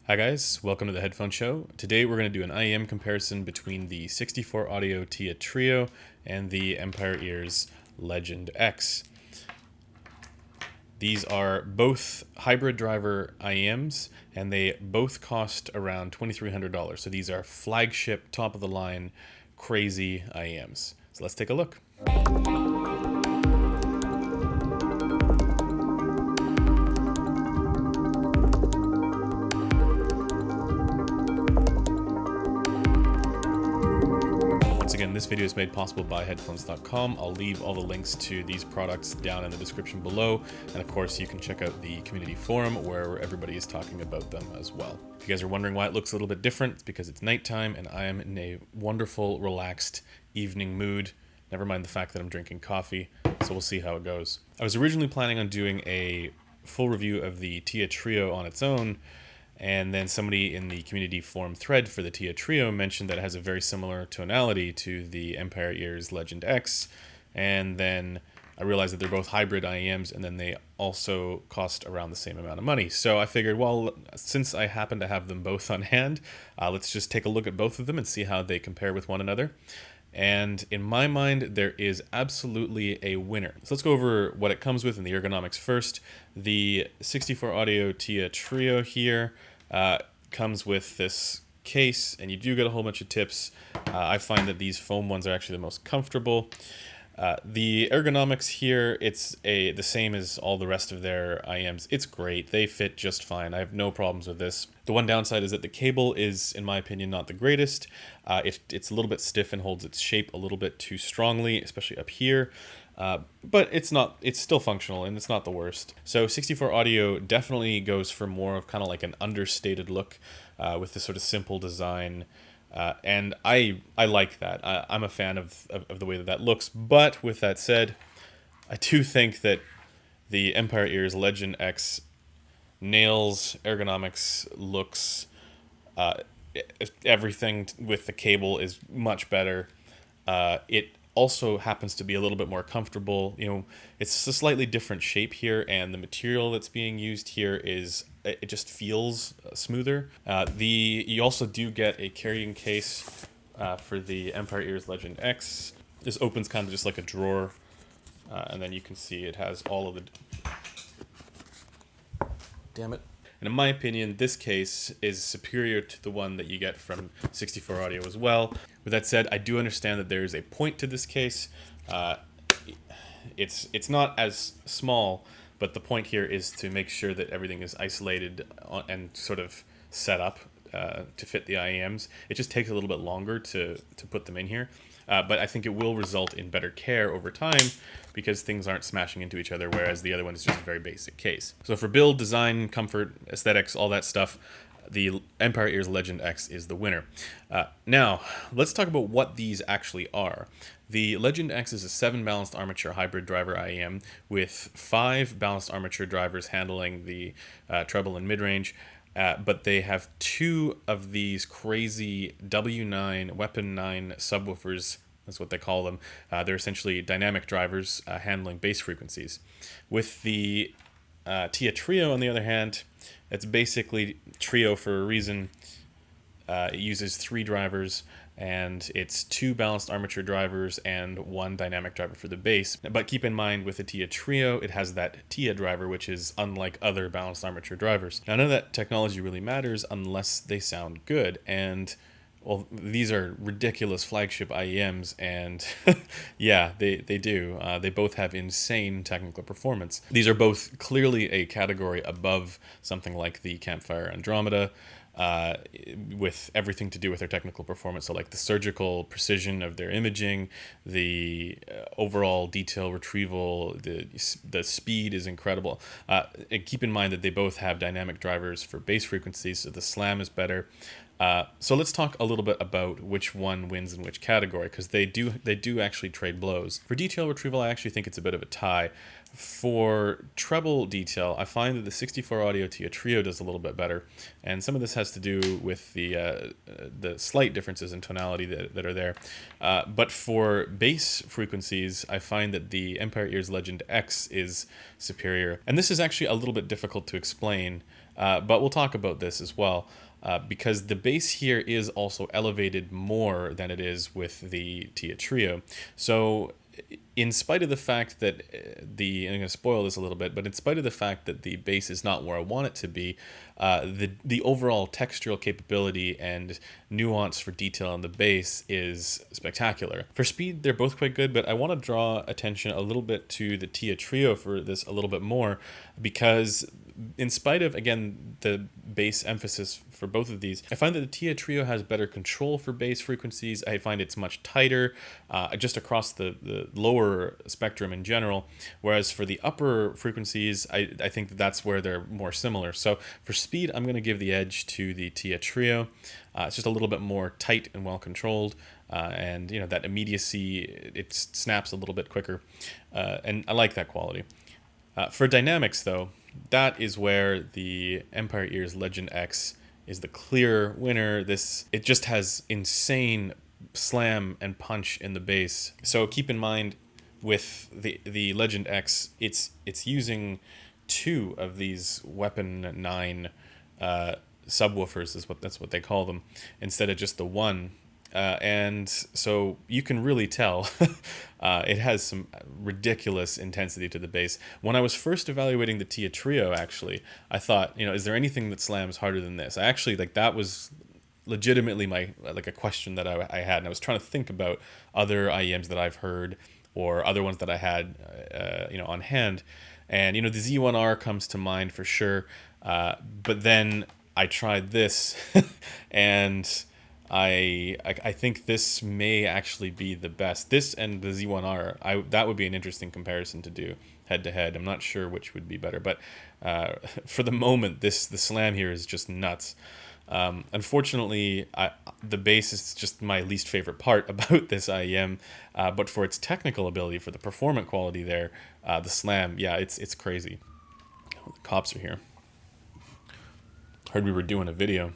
Hi guys, welcome to the Headphone Show. Today we're going to do an IEM comparison between the 64 Audio TIA Trio and the Empire Ears Legend X. These are both hybrid driver IEMs and they both cost around $2,300. So these are flagship, top of the line, crazy IEMs. So let's take a look. Once again, this video is made possible by headphones.com. I'll leave all the links to these products down in the description below. And of course, you can check out the community forum where everybody is talking about them as well. If you guys are wondering why it looks a little bit different, it's because it's nighttime and I am in a wonderful, relaxed evening mood. Never mind the fact that I'm drinking coffee, so we'll see how it goes. I was originally planning on doing a full review of the TIA Trio on its own, and then somebody in the community forum thread for the TIA Trio mentioned that it has a very similar tonality to the Empire Ears Legend X. And then I realized that they're both hybrid IEMs, and then they also cost around the same amount of money. So I figured, well, since I happen to have them both on hand, let's just take a look at both of them and see how they compare with one another. And in my mind, there is absolutely a winner. So let's go over what it comes with in the ergonomics first. The 64 Audio TIA Trio here comes with this case, and you do get a whole bunch of tips. I find that these foam ones are actually the most comfortable. The ergonomics here, it's the same as all the rest of their IEMs. It's great. They fit just fine. I have no problems with this. The one downside is that the cable is, in my opinion, not the greatest. It's a little bit stiff and holds its shape a little bit too strongly, especially up here. But it's still functional and it's not the worst. So 64 Audio definitely goes for more of kind of like an understated look with this sort of simple design. And I like that. I'm a fan of the way that looks. But with that said, I do think that the Empire Ears Legend X nails ergonomics, looks, everything with the cable is much better. It also happens to be a little bit more comfortable. You know, it's a slightly different shape here, and the material that's being used here it just feels smoother. You also do get a carrying case for the Empire Ears Legend X. This opens kind of just like a drawer, and then you can see it has all of the... Damn it. And in my opinion, this case is superior to the one that you get from 64 Audio as well. With that said, I do understand that there is a point to this case. It's not as small, but the point here is to make sure that everything is isolated and sort of set up to fit the IEMs. It just takes a little bit longer to put them in here. But I think it will result in better care over time because things aren't smashing into each other, whereas the other one is just a very basic case. So for build, design, comfort, aesthetics, all that stuff, the Empire Ears Legend X is the winner. Now, let's talk about what these actually are. The Legend X is a 7 balanced armature hybrid driver IEM with 5 balanced armature drivers handling the treble and mid-range. But they have 2 of these crazy W9, Weapon 9 subwoofers. That's what they call them. They're essentially dynamic drivers handling bass frequencies. With the TIA Trio, on the other hand, it's basically Trio for a reason. It uses 3 drivers, and it's 2 balanced armature drivers and 1 dynamic driver for the bass. But keep in mind, with the TIA Trio, it has that TIA driver, which is unlike other balanced armature drivers. Now, none of that technology really matters unless they sound good, and well, these are ridiculous flagship IEMs, and yeah, they do. They both have insane technical performance. These are both clearly a category above something like the Campfire Andromeda, with everything to do with their technical performance. So like the surgical precision of their imaging, the overall detail retrieval, the speed is incredible. And keep in mind that they both have dynamic drivers for bass frequencies, so the slam is better. So let's talk a little bit about which one wins in which category, because they do actually trade blows. For detail retrieval, I actually think it's a bit of a tie. For treble detail, I find that the 64 Audio TIA Trio does a little bit better, and some of this has to do with the slight differences in tonality that are there. But for bass frequencies, I find that the Empire Ears Legend X is superior, and this is actually a little bit difficult to explain. But we'll talk about this as well. Because the bass here is also elevated more than it is with the Tia Trio. So in spite of the fact that I'm going to spoil this a little bit, but in spite of the fact that the bass is not where I want it to be, the overall textural capability and nuance for detail on the bass is spectacular. For speed, they're both quite good, but I want to draw attention a little bit to the Tia Trio for this a little bit more, because in spite of, again, the bass emphasis for both of these, I find that the Tia Trio has better control for bass frequencies. I find it's much tighter just across the lower spectrum in general, whereas for the upper frequencies, I think that that's where they're more similar. So for speed, I'm going to give the edge to the Tia Trio. It's just a little bit more tight and well controlled, and that immediacy, it snaps a little bit quicker, and I like that quality. For dynamics, though, that is where the Empire Ears Legend X is the clear winner. It just has insane slam and punch in the bass. So keep in mind, with the Legend X, it's using 2 of these Weapon 9 subwoofers, that's what they call them, instead of just the one. And so you can really tell it has some ridiculous intensity to the bass. When I was first evaluating the Tia Trio, actually, I thought, is there anything that slams harder than this? I actually, that was legitimately a question that I had, and I was trying to think about other IEMs that I've heard or other ones that I had on hand, and the Z1R comes to mind for sure, but then I tried this and I think this may actually be the best. This and the Z1R, that would be an interesting comparison to do head to head. I'm not sure which would be better, but for the moment, the slam here is just nuts. Unfortunately, the bass is just my least favorite part about this IEM, but for its technical ability, for the performance quality there, the slam, yeah, it's crazy. Oh, the cops are here. Heard we were doing a video.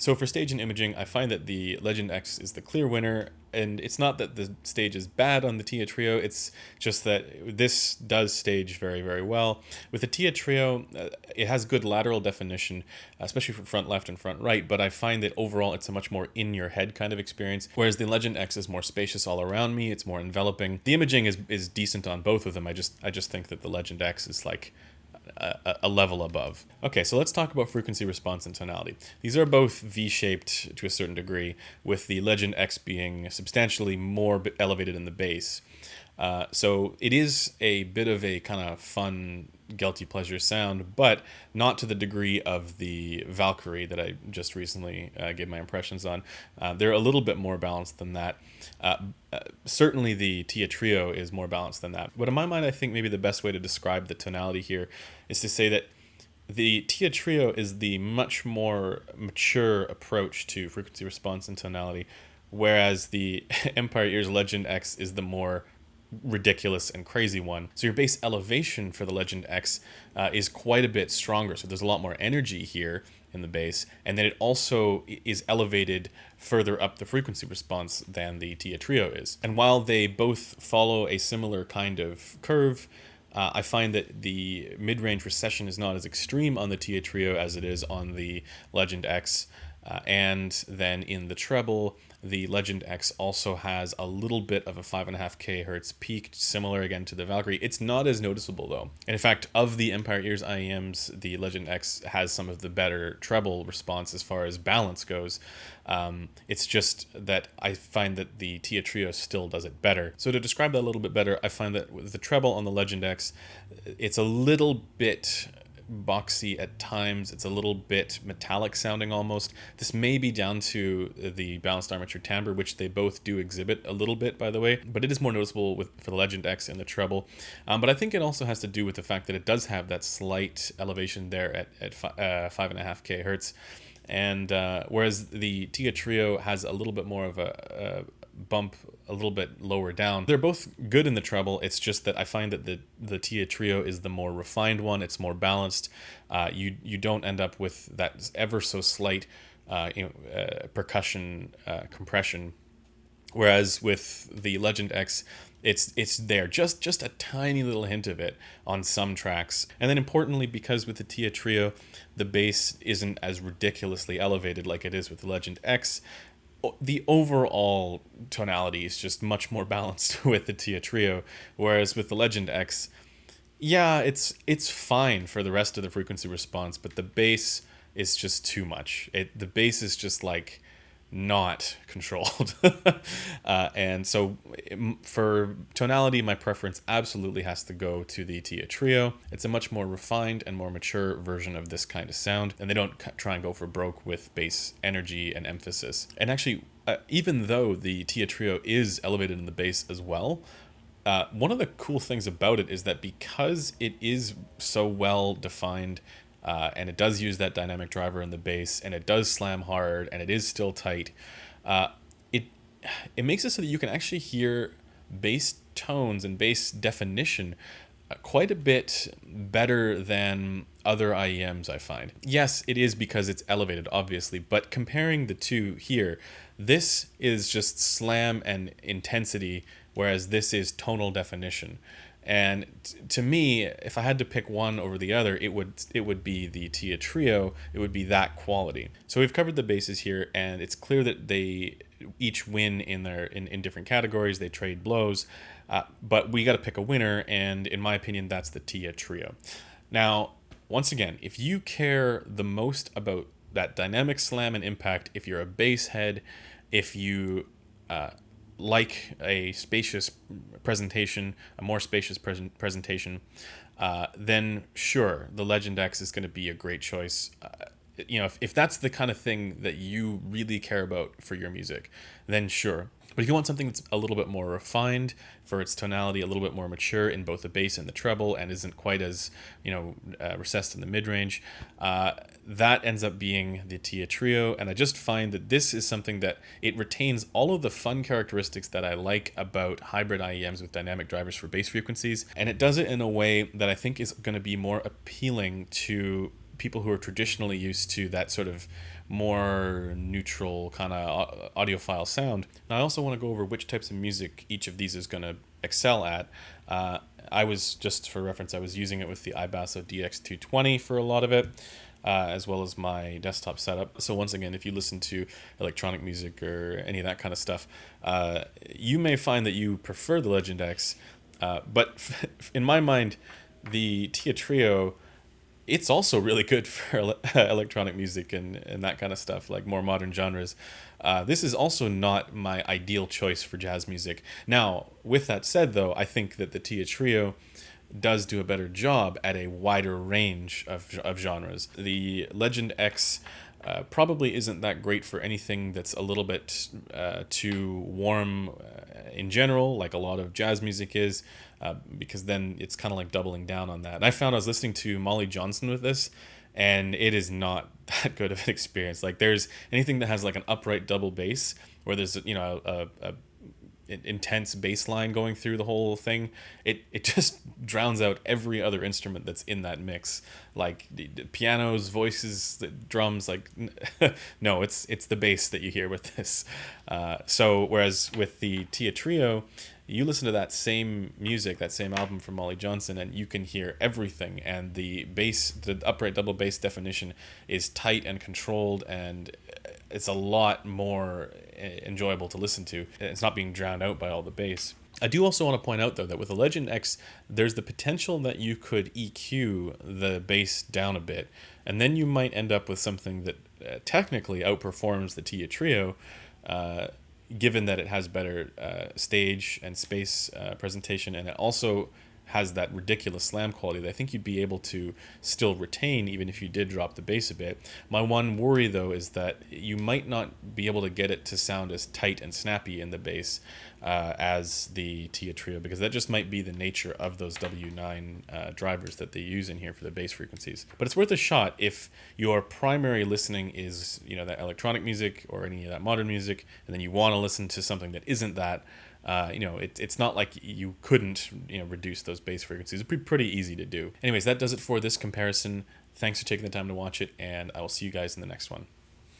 So for stage and imaging, I find that the Legend X is the clear winner, and it's not that the stage is bad on the Tia Trio, it's just that this does stage very, very well. With the Tia Trio, it has good lateral definition, especially for front left and front right, but I find that overall it's a much more in-your-head kind of experience, whereas the Legend X is more spacious all around me, it's more enveloping. The imaging is decent on both of them. I just think that the Legend X is like a level above. Okay, so let's talk about frequency response and tonality. These are both V-shaped to a certain degree, with the Legend X being substantially more elevated in the bass. So it is a bit of a kind of fun, guilty pleasure sound, but not to the degree of the Valkyrie that I just recently gave my impressions on. They're a little bit more balanced than that. Certainly the Tia Trio is more balanced than that. But in my mind, I think maybe the best way to describe the tonality here is to say that the Tia Trio is the much more mature approach to frequency response and tonality, whereas the Empire Ears Legend X is the more ridiculous and crazy one. So your bass elevation for the Legend X is quite a bit stronger. So there's a lot more energy here in the bass, and then it also is elevated further up the frequency response than the Tia Trio is. And while they both follow a similar kind of curve, I find that the mid-range recession is not as extreme on the Tia Trio as it is on the Legend X. And then in the treble, the Legend X also has a little bit of a 5.5 kHz peak, similar again to the Valkyrie. It's not as noticeable though. And in fact, of the Empire Ears IEMs, the Legend X has some of the better treble response as far as balance goes. It's just that I find that the Tia Trio still does it better. So to describe that a little bit better, I find that with the treble on the Legend X, it's a little bit boxy at times. It's a little bit metallic sounding almost. This may be down to the balanced armature timbre, which they both do exhibit a little bit, by the way, but it is more noticeable for the Legend X and the treble. But I think it also has to do with the fact that it does have that slight elevation there at 5.5 kHz. And whereas the Tia Trio has a little bit more of a bump a little bit lower down. They're both good in the treble. It's just that I find that the Tia Trio is the more refined one. It's more balanced. You don't end up with that ever so slight percussion compression. Whereas with the Legend X, It's there, just a tiny little hint of it on some tracks. And then importantly, because with the Tia Trio, the bass isn't as ridiculously elevated like it is with the Legend X, the overall tonality is just much more balanced with the Tia Trio, whereas with the Legend X, yeah, it's fine for the rest of the frequency response, but the bass is just too much. The bass is just like not controlled. And so for tonality, my preference absolutely has to go to the Tia Trio. It's a much more refined and more mature version of this kind of sound, and they don't try and go for broke with bass energy and emphasis. And actually, even though the Tia Trio is elevated in the bass as well, one of the cool things about it is that because it is so well defined, and it does use that dynamic driver in the bass, and it does slam hard, and it is still tight, it it makes it so that you can actually hear bass tones and bass definition quite a bit better than other IEMs, I find. Yes, it is because it's elevated, obviously, but comparing the two here, this is just slam and intensity, whereas this is tonal definition. And to me, if I had to pick one over the other, it would be the Tia Trio. It would be that quality. So we've covered the basses here, and it's clear that they each win in different categories. They trade blows, but we got to pick a winner, and in my opinion, that's the Tia Trio. Now, once again, if you care the most about that dynamic slam and impact, if you're a bass head, if you like a spacious presentation, a more spacious presentation, then sure, the Legend X is going to be a great choice. If that's the kind of thing that you really care about for your music, then sure. But if you want something that's a little bit more refined for its tonality, a little bit more mature in both the bass and the treble, and isn't quite as recessed in the mid-range, that ends up being the Tia Trio. And I just find that this is something that it retains all of the fun characteristics that I like about hybrid IEMs with dynamic drivers for bass frequencies, and it does it in a way that I think is going to be more appealing to people who are traditionally used to that sort of more neutral kind of audiophile sound. Now, I also want to go over which types of music each of these is going to excel at. I was, just for reference, I was using it with the iBasso DX220 for a lot of it, as well as my desktop setup. So once again, if you listen to electronic music or any of that kind of stuff, you may find that you prefer the Legend X, but in my mind, the Tia Trio, it's also really good for electronic music and that kind of stuff, like more modern genres. This is also not my ideal choice for jazz music. Now, with that said, though, I think that the Tia Trio does do a better job at a wider range of genres. The Legend X probably isn't that great for anything that's a little bit too warm in general, like a lot of jazz music is, because then it's kind of like doubling down on that. And I found I was listening to Molly Johnson with this, and it is not that good of an experience. Like, there's anything that has like an upright double bass, where there's a intense bass line going through the whole thing, it just drowns out every other instrument that's in that mix, like the pianos, voices, the drums. Like no, it's the bass that you hear with this. So whereas with the Tia Trio, you listen to that same music, that same album from Molly Johnson, and you can hear everything, and the bass, the upright double bass definition is tight and controlled, and it's a lot more enjoyable to listen to. It's not being drowned out by all the bass. I do also want to point out, though, that with the Legend X, there's the potential that you could EQ the bass down a bit, and then you might end up with something that technically outperforms the Tia Trio, given that it has better stage and space presentation, and it also has that ridiculous slam quality that I think you'd be able to still retain even if you did drop the bass a bit. My one worry, though, is that you might not be able to get it to sound as tight and snappy in the bass as the Tia Trio, because that just might be the nature of those W9 drivers that they use in here for the bass frequencies. But it's worth a shot if your primary listening is that electronic music or any of that modern music, and then you want to listen to something that isn't that. It's not like you couldn't reduce those bass frequencies. It's pretty easy to do. Anyways, that does it for this comparison. Thanks for taking the time to watch it, and I will see you guys in the next one.